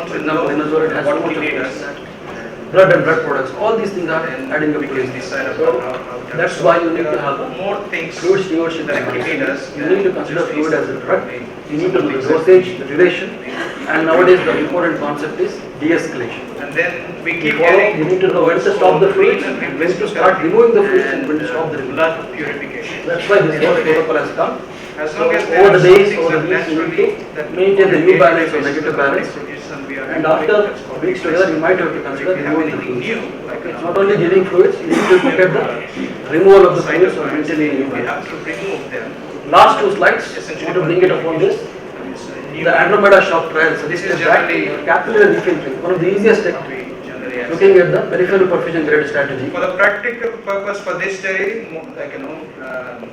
want to know what kidney does. Blood and blood products, all these things are adding up to Because it. decide So about how that's why you need to have more things fluid stewardship. that kidney does. You need to consider fluid as a drug. You need to know the dosage, the duration, and nowadays the important concept is de-escalation. And then we keep You need to know when to stop the fluids and when to start removing the fluids and when to stop the blood purification. That's why this whole protocol has come. As So long as over the days, things over the that weeks, you naturally need to maintain the new balance or negative balance. And after weeks together, you might have to consider removing the fluids. It's not only giving fluids, you need to look at the removal of the fluids or maintaining a new we balance. have to remove them. Last two slides, I want to bring it upon this. The Andromeda shock trial suggested that capillary refiltering, one of the easiest techniques, looking at the peripheral perfusion grade strategy. For the practical purpose for this study,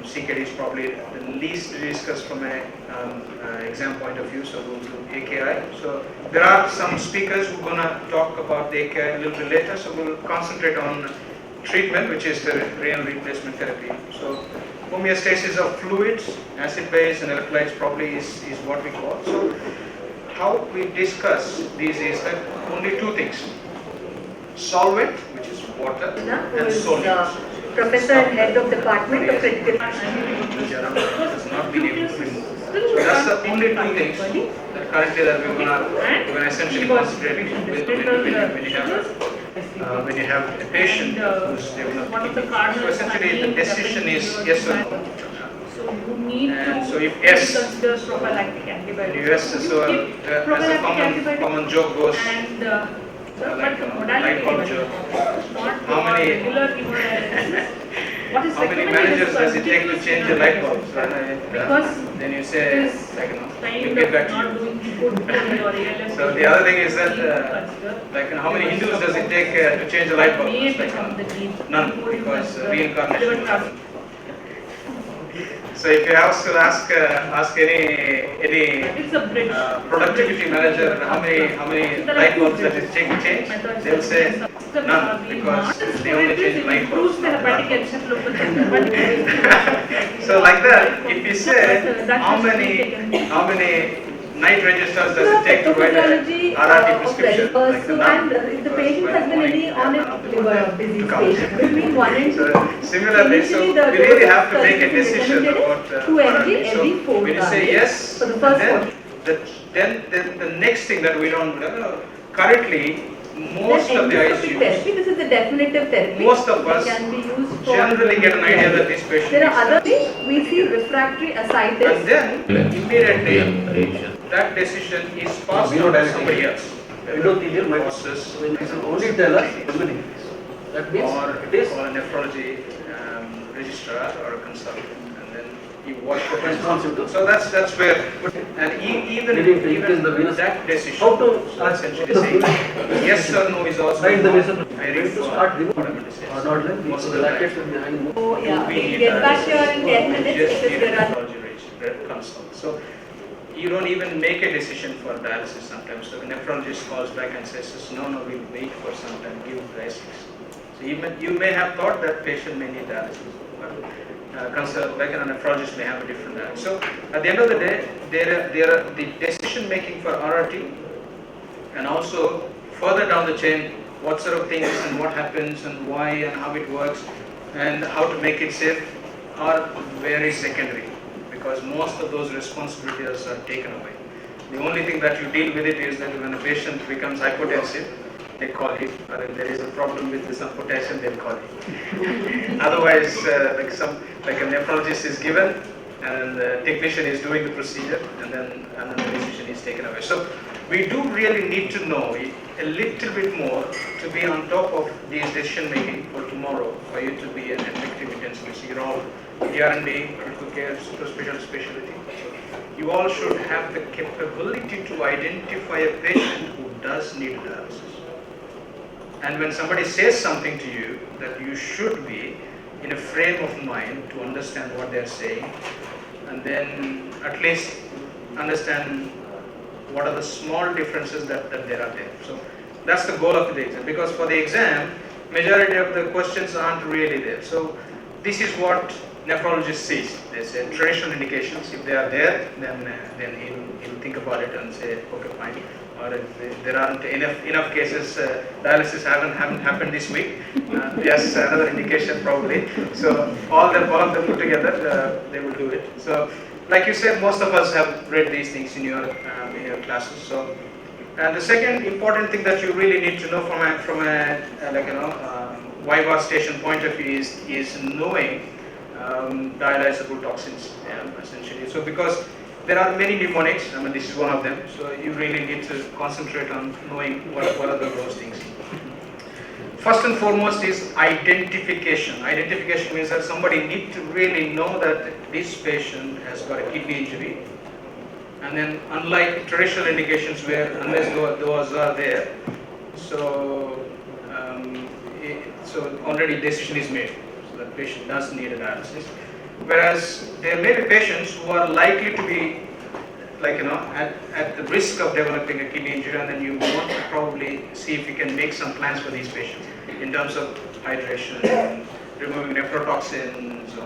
CKD is probably the least discussed from a exam point of view, so we'll do AKI. So there are some speakers who are going to talk about the AKI a little bit later, so we'll concentrate on treatment, which is the renal replacement therapy. So homeostasis of fluids, acid base and electrolytes probably is what we call. So how we discuss these is that only two things: solvent, which is water, and solutes. Professor and head of department of critical. Has not been able to remove. So that's the only two things that currently that we're gonna essentially concentrate with when you have a patient who's developed kidney. So essentially the decision is yes or no. So you need And to so if yes, consider prophylactic antibiotics. yes, so as a common joke goes, But the light modality bulb is joke. not How many- regular hemodialysis. What is How many recommended managers is does it take to continuous change a light bulb? Because Then you say, it is we'll kind get of back to not you. doing good for your ALS. So the other thing is that, Consider how many Hindus does it take to change a light bulb? may It's like, become the need. none, because reincarnation. Liver transplant. So if you have to ask any It's a bridge. productivity manager how many light bulbs does it take to change, they'll say none, because they only change light bulbs. Improves the hepatic encephalopathy. So like that, if you say how many night registers does it take to write a RRT prescription, like So, none, and if the patient has been any on a liver disease count. patient between 1 and 2. So similarly, so Initially, we the really dose have to of make a calcium decision recommended about is 2 mg RRT. So every 4 when you say hours yes, for the first then the next thing that we don't currently most of the endoscopic therapy, ICUs, this is the definitive therapy. most of us It can be used for generally get an idea that this patient There are other is things. We see refractory ascites. and then immediately that decision is passed on to somebody else. Endothelial Process when it will only tell us pulmonary disease. That means or it is a nephrology registrar or a consultant, and then you watch the responsible. patient. So that's where, and even Needing to increase the venous that decision, How to start essentially the saying fluid? yes or no is also Right, the not vessel. very When to for start what removing I'm going to say. or not like Most because of the the latex time. will be behind more. Oh yeah, We we'll need get back here in 10 or minutes just because need there are nephrology consult. So you don't even make a decision for dialysis sometimes. So the nephrologist calls back and says, no, we'll wait for some time, give BRiCC. So you may have thought that patient may need dialysis, but consult back and a nephrologist may have a different dialysis. So at the end of the day, there are the decision making for RRT, and also further down the chain, what sort of things and what happens and why and how it works and how to make it safe are very secondary, because most of those responsibilities are taken away. The only thing that you deal with it is that when a patient becomes hypotensive, they call it, or if there is a problem with some potassium, they'll call it. Otherwise, like a nephrologist is given, and the technician is doing the procedure, and then the decision is taken away. So we do really need to know a little bit more to be on top of these decision making for tomorrow, for you to be an effective intensivist. You're all ER&D, critical care, super specialty. You all should have the capability to identify a patient who does need dialysis. And when somebody says something to you, that you should be in a frame of mind to understand what they're saying, and then at least understand what are the small differences that there are there. So that's the goal of the exam, because for the exam, majority of the questions aren't really there. So this is what nephrologist sees. They say traditional indications. If they are there, then he'll think about it and say, okay, fine. or if there aren't enough cases, dialysis haven't happened this week. Yes, another indication probably. So all of them put together, they will do it. So like you said, most of us have read these things in your classes. So, and the second important thing that you really need to know from a Viva station point of view is knowing dialyzable toxins, essentially. So because there are many mnemonics, I mean this is one of them, so you really need to concentrate on knowing what are those things. First and foremost is identification. Identification means that somebody needs to really know that this patient has got a kidney injury, and then unlike traditional indications where unless those are there, so already decision is made. The patient does need a dialysis, whereas there may be patients who are likely to be at the risk of developing a kidney injury, and then you want to probably see if you can make some plans for these patients in terms of hydration, removing nephrotoxins,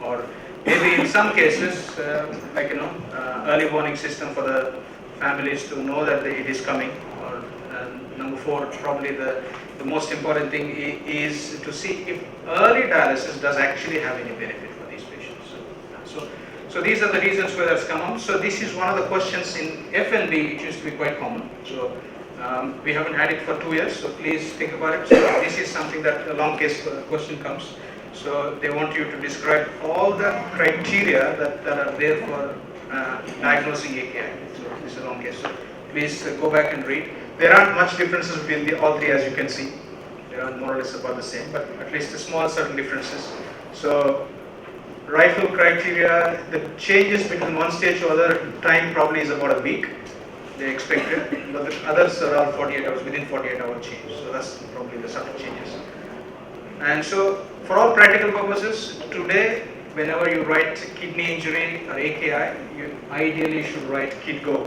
or maybe in some cases early warning system for the families to know that it is coming. Or number 4, probably the most important thing is to see if early dialysis does actually have any benefit for these patients. So these are the reasons why that's come up. So this is one of the questions in FNB. It used to be quite common. So we haven't had it for 2 years. So please think about it. So this is something that a long case question comes. So they want you to describe all the criteria that are there for diagnosing AKI. So this is a long case. So please go back and read. There aren't much differences between all three, as you can see. They are more or less about the same, but at least a small certain differences. So rifle criteria, the changes between one stage to other time probably is about a week. They expect it, but the others are all 48 hours, within 48 hour change. So that's probably the subtle changes. And so for all practical purposes, today, whenever you write kidney injury or AKI, you ideally should write KidGo,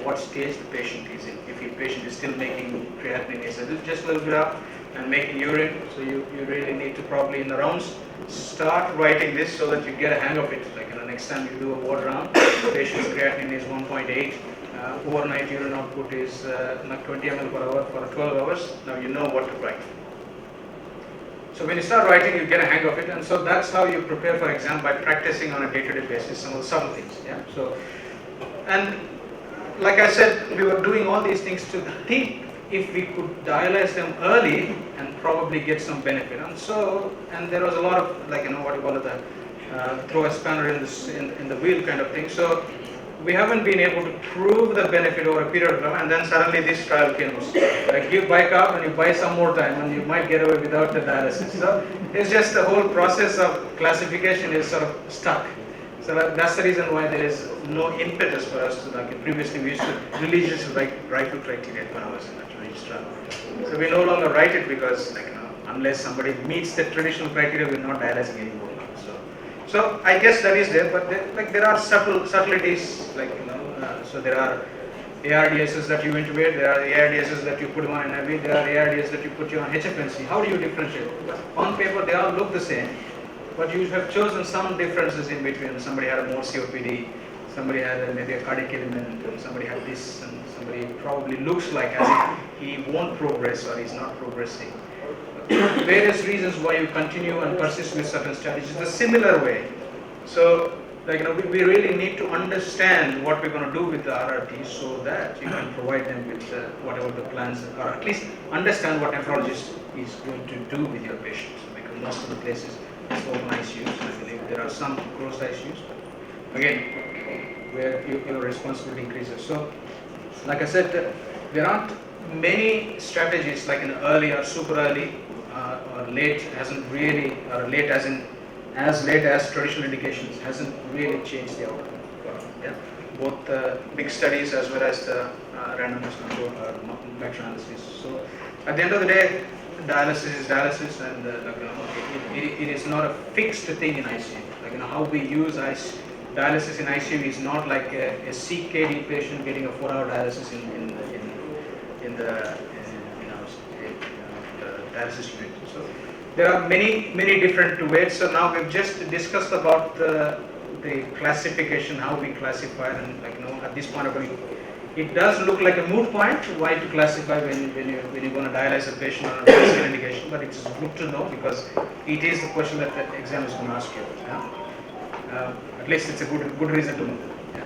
what stage the patient is in. If your patient is still making creatinine just a little bit up and making urine, so you really need to probably in the rounds start writing this so that you get a hang of it. Like next time you do a ward round, the patient's creatinine is 1.8, overnight urine output is 20 ml per hour for 12 hours. Now you know what to write. So when you start writing, you get a hang of it, and so that's how you prepare for exam, by practicing on a day-to-day basis some of the subtle things. Yeah. So, and like I said, we were doing all these things to think if we could dialyze them early and probably get some benefit. And there was a lot of what you call it, throw a spanner in the wheel kind of thing. So we haven't been able to prove the benefit over a period of time, and then suddenly this trial came. Give bicarb and you buy some more time, and you might get away without the dialysis. So it's just the whole process of classification is sort of stuck. So that's the reason why there is no impetus for us to, previously we used to religiously write the criteria when I was in the registrar. So we no longer write it because unless somebody meets the traditional criteria, we're not dialyzing anymore. So I guess that is there, but there are subtleties, so there are ARDSs that you intubate, there are ARDSs that you put on an IV, there are ARDS that you put you on HFNC. How do you differentiate? On paper they all look the same, but you have chosen some differences in between. Somebody had a more COPD, somebody had maybe a cardiac element, and somebody had this, and somebody probably looks like as if he won't progress or he's not progressing. Various reasons why you continue and persist with certain strategies the similar way. So we really need to understand what we're going to do with the RRT so that you can provide them with whatever the plans are, or at least understand what nephrologist is going to do with your patients, because most of the places it's open ICUs. I believe there are some closed ICUs, but again, where your responsibility increases. So like I said, there aren't many strategies like an early or super early or late hasn't really, or late as in as late as traditional indications hasn't really changed the outcome. Yeah? Both big studies as well as the randomized control or meta-analysis. So at the end of the day, dialysis is dialysis, and it is not a fixed thing in ICU. How we use dialysis in ICU is not like a CKD patient getting a 4-hour dialysis in the dialysis unit. So there are many different ways. So now we've just discussed about the classification, how we classify, and at this point of view, it does look like a moot point why to classify when you're going to dialyze a patient on a physical indication, but it's good to know because it is the question that the exam is going to ask you. Yeah? At least it's a good reason to know. Yeah.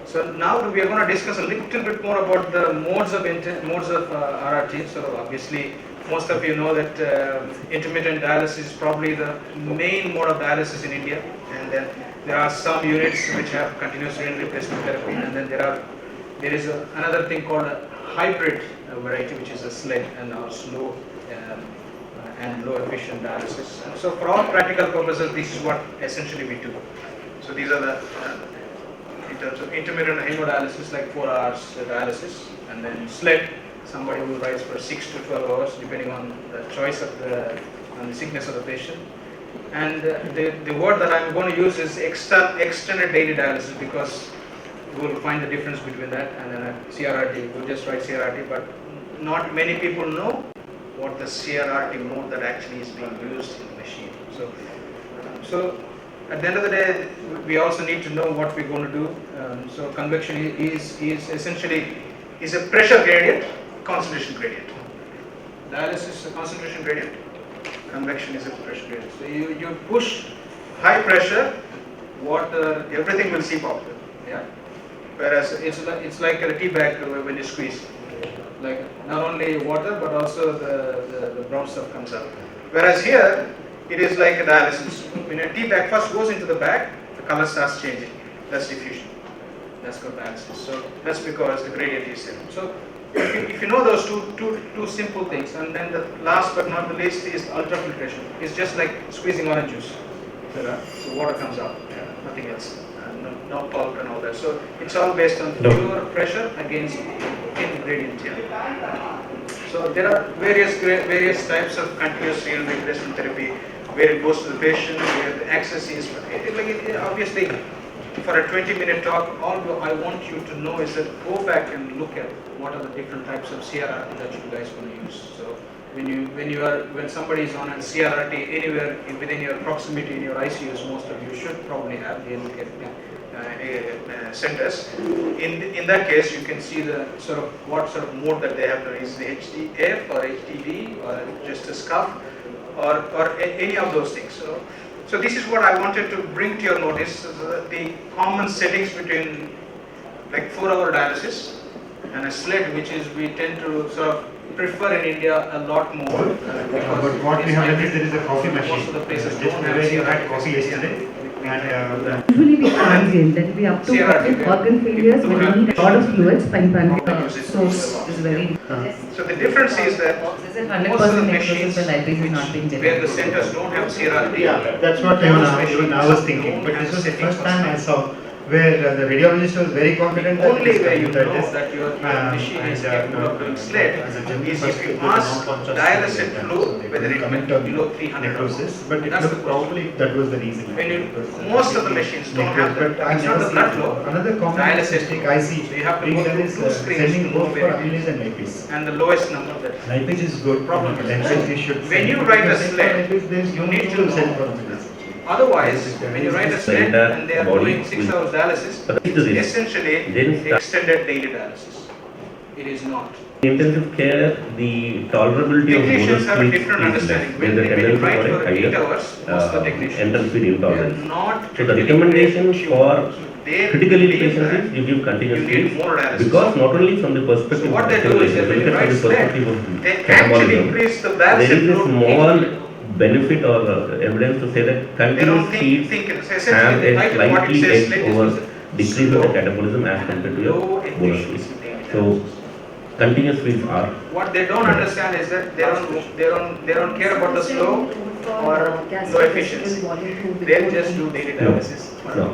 So now we are going to discuss a little bit more about the modes of RRT. So obviously most of you know that intermittent dialysis is probably the main mode of dialysis in India, and then there are some units which have continuous renal replacement therapy, and then there is another thing called a hybrid variety, which is a SLED and our slow and low efficient dialysis. So for all practical purposes, this is what essentially we do. So these are the in terms of intermittent hemodialysis, like 4 hours dialysis, and then SLED, somebody who writes for 6 to 12 hours, depending on the choice of the sickness of the patient. And the word that I'm going to use is extended daily dialysis, because you will find the difference between that and then a CRRT. We'll just write CRRT, but not many people know what the CRRT mode that actually is being used in the machine. So at the end of the day, we also need to know what we're going to do. So convection is essentially is a pressure gradient, concentration gradient. Dialysis is a concentration gradient. Convection is a pressure gradient. So you push high pressure, water, everything will seep out. Yeah. Whereas it's like a tea bag when you squeeze. Like not only water but also the brown stuff comes out. Whereas here it is like a dialysis. When a tea bag first goes into the bag, the color starts changing. That's diffusion. That's called dialysis. So that's because the gradient is there. So if you know those two simple things, and then the last but not the least is ultrafiltration. It's just like squeezing orange juice. So water comes out, nothing else. No pulp and all that. So it's all based on pure pressure against thin gradient here. So there are various types of continuous renal replacement therapy, where it goes to the patient, where the access is. Obviously, for a 20-minute talk, all I want you to know is that go back and look at what are the different types of CRRT that you guys want to use. So when somebody is on a CRRT anywhere within your proximity in your ICUs, most of you should probably have the centers. In that case, you can see the what sort of mode that they have. Is the HDF or HDD or just a scuff or any of those things. So this is what I wanted to bring to your notice, the common settings between like 4-hour dialysis and a SLED, which is we tend to prefer in India a lot more. But what we have done is there is a coffee machine. Most of the places Just don't have where you CRRT. had coffee yesterday. And Usually we transient, that we up to CRRT. organ failures when we need a lot of fluids, pancreas source is very. So the difference is that Is it most of the 100% machines necrosis, the lipase is not being where generated? the centers don't have CRRT. yeah, that's what even I was thinking. But this was the first time I saw where the radiologist was very confident that Only it is way you know this. that your machine is capable of doing SLED as a general is if you perspective, ask non-conscious dialysis state, flow, so they whether it couldn't went comment on below 300 or necrosis, but it That's was the question. probably that was the reason. When you, Because, most of the machines don't have that. But I It's not the never blood seen flow. another common Dialysis mistake I see So you have to being go done through is 2 screens sending to know both for where it amylase is. and lipase. And the lowest number that Lipase is good, Problem but is then that you should when send you it. write a If you send for SLED, lipase, there's you no need need to to send know. for amylase. Otherwise, when you write a SLED entire and they are body doing 6 will- hours dialysis, But it's this is- essentially then start- extended daily dialysis. It is not. Intensive care, the tolerability of Technicians bonus have a fluids different is less. understanding. There is a When you tendency write for for a 8 higher hours, most of the technicians, enteral feed they are intolerance. not So the critically recommendation cured. for They critically believe patients that is you give continuous you need feeds, more dialysis. because not only from the So perspective what of they do is that when look you at write from the SLED, perspective of they actually catabolism, increase the there ballast is a load. small benefit or evidence to say that They don't continuous think feeds it's have essentially the a title what it slightly says edge SLED is over was decrease in the slow catabolism as compared to your low bonus feeds. efficiency daily So dialysis. continuous feeds are What they don't understand is that they don't care about the slow or low efficiency. They'll just do daily dialysis. no.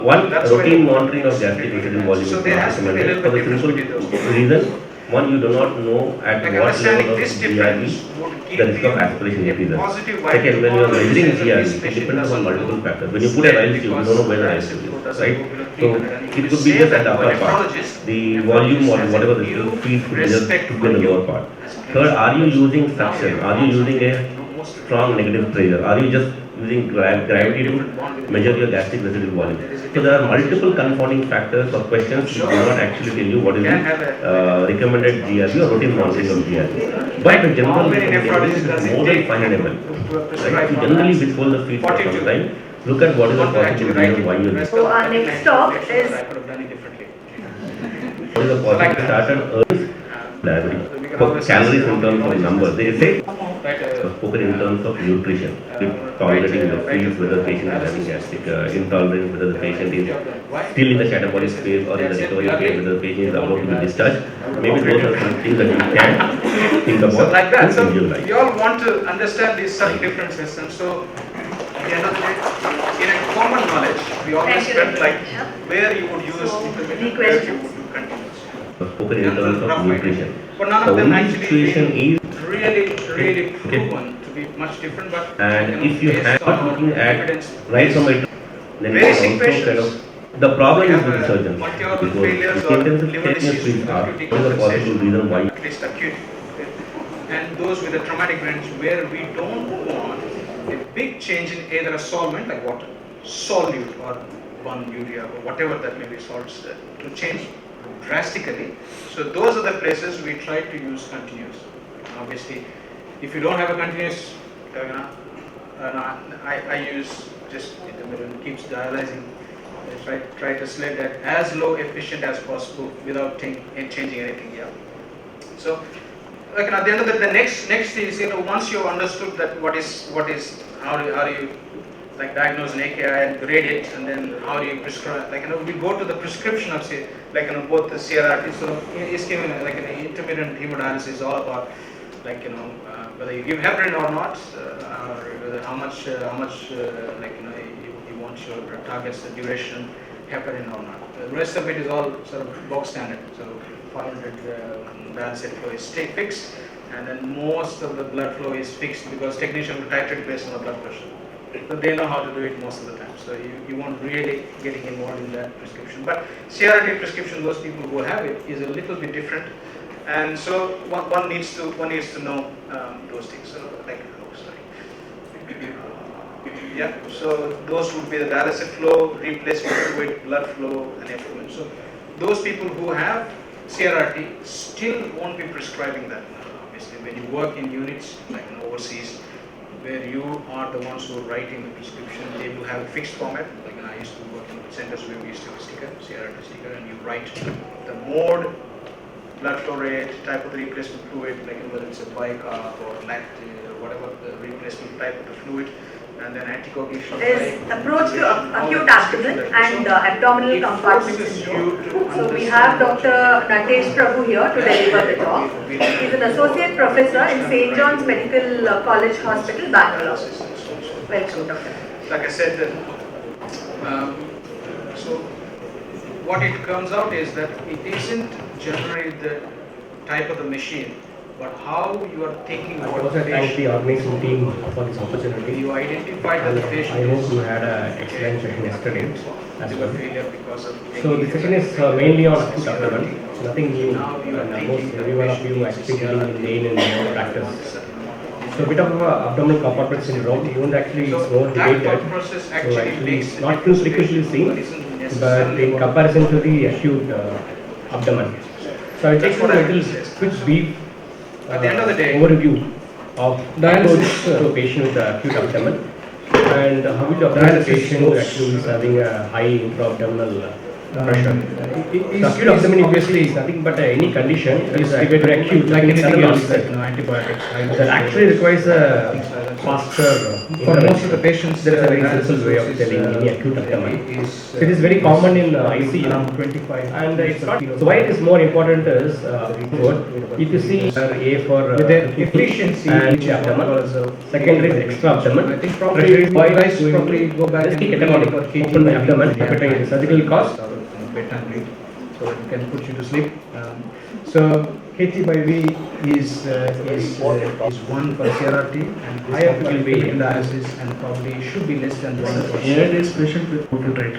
One That's why routine they- monitoring of gastric acid volume So is there not has to be a recommended little for bit the difference simple between those. reason. One, you do not know at Like what understanding level of this GRD difference would the give risk of you aspiration a increases. positive vibe. Second, when you are measuring Because GRD, this it patient depends on doesn't multiple do factors. When you put a SLED rice tube, you don't know where the rice because tube is, doesn't right? go below So 300. And it you could be say just that at the to a upper part. nephrologist, The nephrologist volume or has whatever a the due feed could be just respect could for be in the you lower part. as a Third, clinician. are you using Now suction? we Are you using a strong negative pressure? Are you just using gravity to measure your gastric residual volume? So there are multiple confounding factors or questions which do not actually tell you what is the recommended GRB or routine monitoring of GRB. But the general recommendation is more than 500 ml. Right? You generally withhold the feed for some time. Look at what is the possible reason why you are So our next talk is I could have done it differently. what is the possible started early diabetes. For calories in terms of numbers, they say spoken in terms of nutrition, tolerating the feeds, whether the patient is having gastric intolerance, whether the patient is still in the catabolic phase or in the recovery phase, whether the patient is about to be discharged. Maybe those are some things that you can think about So like that, so in your life. you all want to understand these subtle differences, and so at the end of the day, in a common knowledge, we always felt like where you would use intermittent, where you would do continuous. Spoken in terms of nutrition. But none The of them only actually situation is, really proven to be much different, but and if you based have on not looking at evidence, right from it, then very it sick also kind patients, of the problem is with the surgeons. multi-organ Because failures the or intensive liver care disease, fees are acute what is the possible decompensation, reason why at least acute, and those with a traumatic range where we don't want a big change in either a solvent like water, solute or one urea or whatever that may be salts to change drastically. So those are the places we try to use continuous. Obviously, if you don't have a continuous, I use just intermittent, keeps dialyzing. I try to select that as low efficient as possible without changing anything. Yeah. So, like at the end of the next is, once you've understood that what is how do you like diagnose an AKI and grade it, and then how do you prescribe, like we go to the prescription of say, like both the CRRT, so ischemic, like an intermittent hemodialysis is all about like whether you give heparin or not, or whether how much like you want your targets, the duration, heparin or not. The rest of it is all sort of bog standard. So 500 dialysate flow is fixed, and then most of the blood flow is fixed because technician will titrate based on the blood pressure. So they know how to do it most of the time. So you won't really getting involved in that prescription. But CRT prescription, those people who have it, is a little bit different. And so one needs to know those things. So like, yeah. So those would be the dialysate flow, replacement fluid, blood flow, and effluent. So those people who have CRRT still won't be prescribing that. Obviously, when you work in units like overseas, where you are the ones who are writing the prescription, they will have a fixed format. Like I used to work in centers where we used to have a sticker, CRRT sticker, and you write the mode, blood flow rate, type of the replacement fluid, like whether it's a bicarb or lactate or whatever the replacement type of the fluid, and then anticoagulation. is approach to acute abdomen and abdominal compartment syndrome. So we have Dr. Natesh Prabhu here to deliver the talk. He is an associate professor in St. John's Medical College Hospital, Bangalore. Welcome, Doctor. Like I said, so what it comes out is that it isn't generally the type of the machine, but how you are thinking I about also the thank the patient. organizing team for this opportunity. You identify that the patient I hope is you had an excellent session yesterday as well. failure because of So the session is mainly on acute abdomen, nothing new, and almost every one of you actually dealing in pain in your practice. So a bit of abdominal compartment syndrome, even actually is more debated. So actually it's not too frequently seen, but in comparison to the acute abdomen. So I'll take you a little quick brief At the end of the day, overview of dialysis to a patient with acute abdomen and how we diagnose a patient who actually is having a high intra-abdominal pressure. So acute abdomen obviously is nothing but any condition is acute like anything else, antibiotics. that actually requires a faster For most of the patients, there is a very simple way of telling any acute abdomen. So it is very common in ICU around 25. and it's not. So why it is more important is if you see A for With the efficiency and which abdomen, secondary is extra abdomen. I think probably Why you guys probably go back let's and take read catabolic, about open the abdomen, KT, hepatitis, surgical cost. bedtime read, so that it can put you to sleep. So KT by V is one for CRRT, and higher will be in dialysis, and probably should be less than 1 for Is patient with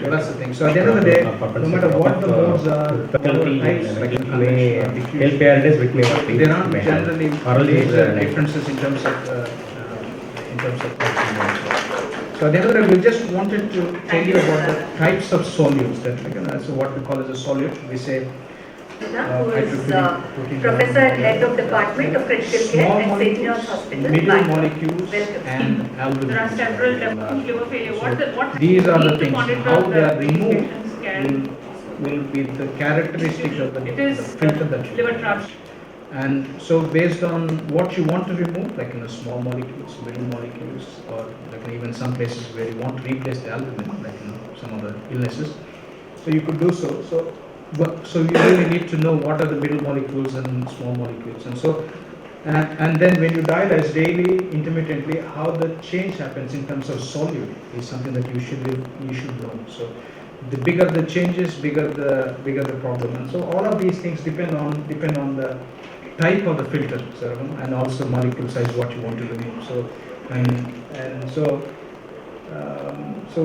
So that's the thing. So at the end of the day, no matter what the modes are, faculty types, like may inhalation, help diffusion, parents with me there are generally Oral is major differences in terms of in terms of calcium. So at the end of the day, we just wanted to tell you about the types of solutes that we can, so what we call as a solute, we say Who is hydrophilic Professor and Head of Department of Critical Care small at St. John's molecules, Hospital. middle Bangalore. molecules Welcome. and albumin. There are several types of liver failure. What These are the need to things, monitor how they are the removed patients can- will be the characteristics of the It is filter that you liver have. traps. And so based on what you want to remove, like small molecules, middle molecules, or like even some places where you want to replace the albumin, like some of the illnesses, so you could do so. So you really need to know what are the middle molecules and small molecules, and then when you dialyze daily, intermittently, how the change happens in terms of solute is something that you should know. So the bigger the changes, bigger the problem, and so all of these things depend on the type of the filter, so, and also molecule size, what you want to remove. So so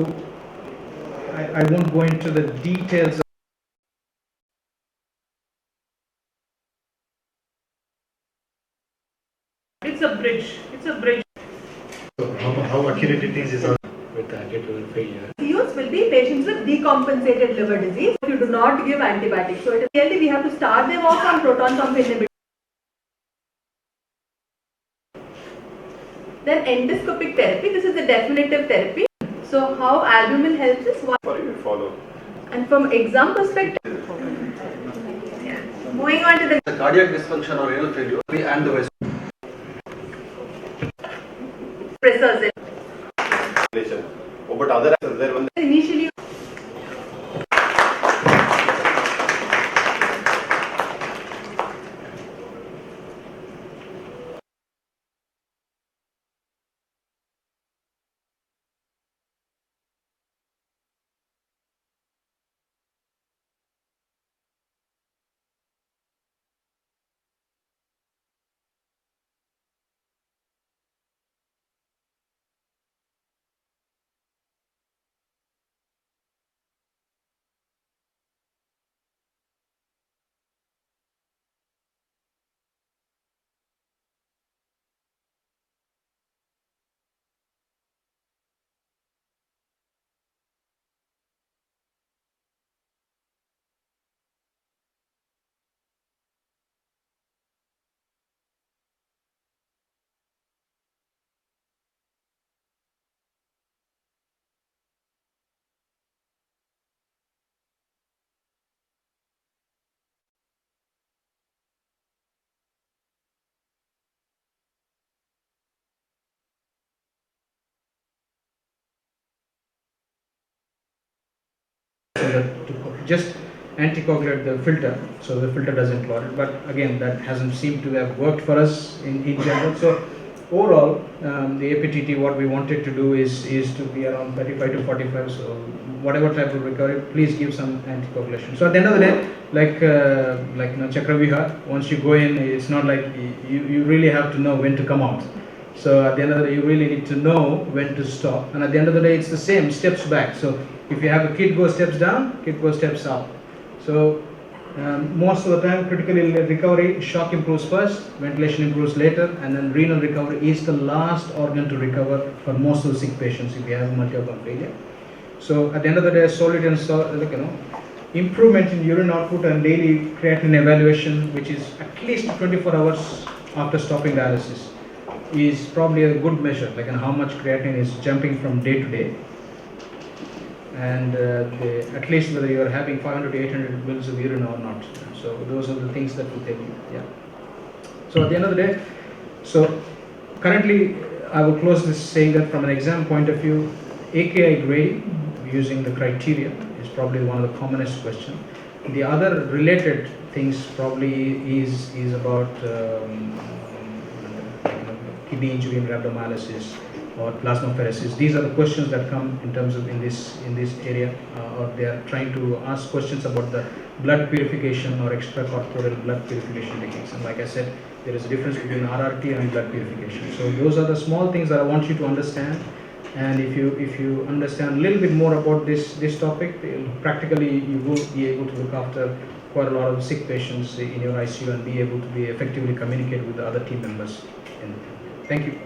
I won't go into the details. It's a bridge. It's a bridge. So how accurate it is with acute liver failure. Use will be patients with decompensated liver disease. If you do not give antibiotics, so it is clearly we have to start them off on proton pump inhibitor. Then endoscopic therapy. This is the definitive therapy. So how albumin helps is one. Follow. And from exam perspective, moving on to the The cardiac dysfunction or renal failure and the pressors. ventilation. Oh, but other there one. Initially, just anticoagulate the filter, so the filter doesn't clot it. But again, that hasn't seemed to have worked for us in general. So overall, the APTT, what we wanted to do is to be around 35 to 45. So whatever type of recovery, please give some anticoagulation. So at the end of the day, like Chakraviha, once you go in, it's not like you really have to know when to come out. So at the end of the day, you really need to know when to stop. And at the end of the day, it's the same, steps back. So if you have a kid go steps down, kid go steps up. So most of the time, critical recovery, shock improves first, ventilation improves later, and then renal recovery is the last organ to recover for most of the sick patients if you have multi-organ failure. So at the end of the day, solid and improvement in urine output and daily creatinine evaluation, which is at least 24 hours after stopping dialysis, is probably a good measure, like how much creatinine is jumping from day to day. And at least whether you are having 500 to 800 mils of urine or not. So those are the things that will tell you. Yeah. So at the end of the day, so currently I will close this saying that from an exam point of view, AKI grading using the criteria is probably one of the commonest questions. The other related things probably is about kidney injury and rhabdomyolysis or plasmapheresis. These are the questions that come in terms of in this area, or they are trying to ask questions about the blood purification or extracorporeal blood purification techniques. And like I said, there is a difference between RRT and blood purification. So those are the small things that I want you to understand. And if you understand a little bit more about this topic, practically you will be able to look after quite a lot of sick patients in your ICU and be able to effectively communicate with the other team members. Thank you.